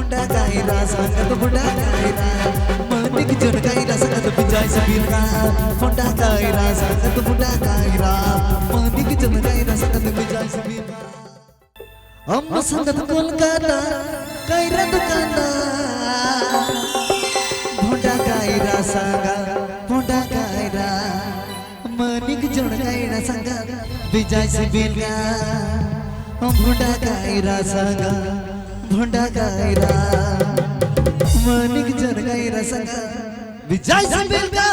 Honda kaira sangat muda kaira manik jun kaira sangat bijay sabirka Honda kaira sangat muda kaira manik jun kaira sangat bijay sabirka Amma sangat Kolkata kaira dukandar Honda kaira sangat manik jun kaira sangat bijay sabirka Honda kaira sangat Honda kaira manik jon kaira sanga bijay sabirka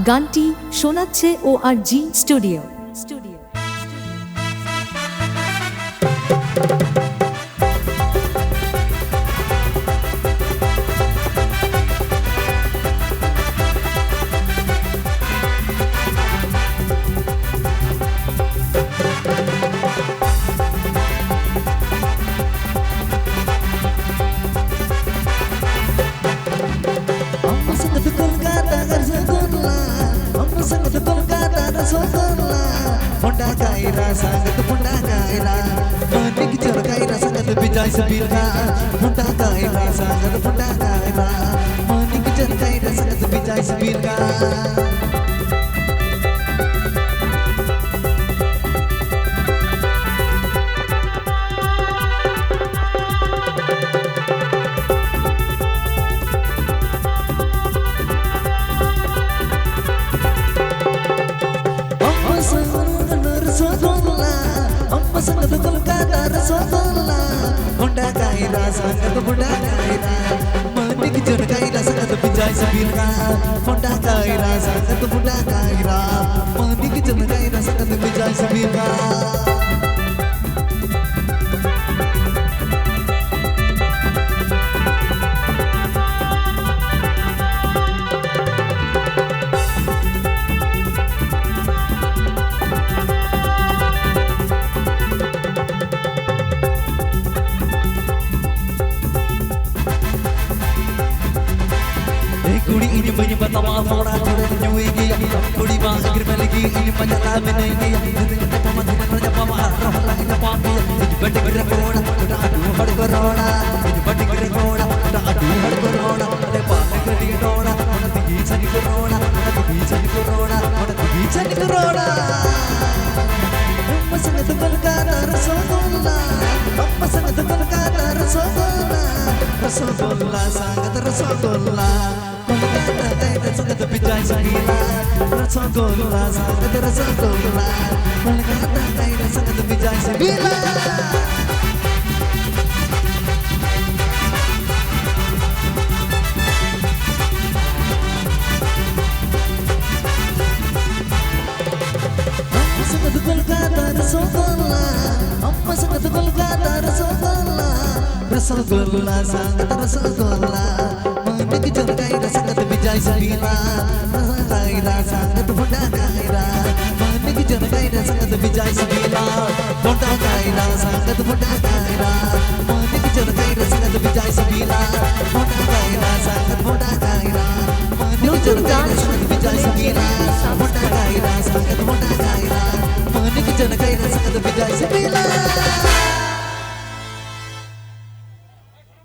গানটি শোনাচ্ছে ORG studio. Honda kaira sangat Honda kaira manik jon kaira sangat bijay sabirka Honda kaira sangat Honda kaira manik jon kaira sangat bijay sabirka sangat Kolkata Rasulullah Honda kaira sangat Honda kaira manik jon kaira sangat bijay sabirka Honda kaira sangat Honda kaira manik jon kaira sangat bijay sabirka ini banyak pertama orang sudah nyui dia kudi bang akhir lagi ini banyak kami naik dia apa mati raja pama roh lagi apa dia badi gede corona udah aduh badi corona ini badi gede corona udah aduh badi corona lepas gede corona udah tinggi jadi corona udah tinggi jadi corona udah tinggi jadi corona amma sangat Kolkata Rasulullah amma sangat Kolkata Rasulullah sangat Rasulullah Kolkata kaira sangat bijay sabirka Rasulullah sangat Rasulullah Kolkata kaira sangat bijay sabirka Amma sangat Kolkata Rasulullah amma sangat Kolkata Rasulullah Rasulullah sangat Rasulullah manik jon kaira sangat bijay sabirka kaira sangat Honda kaira manik jon kaira sangat bijay sabirka Honda kaira sangat Honda kaira manik jon kaira sangat bijay sabirka Honda kaira sangat Honda kaira manik jon kaira sangat bijay sabirka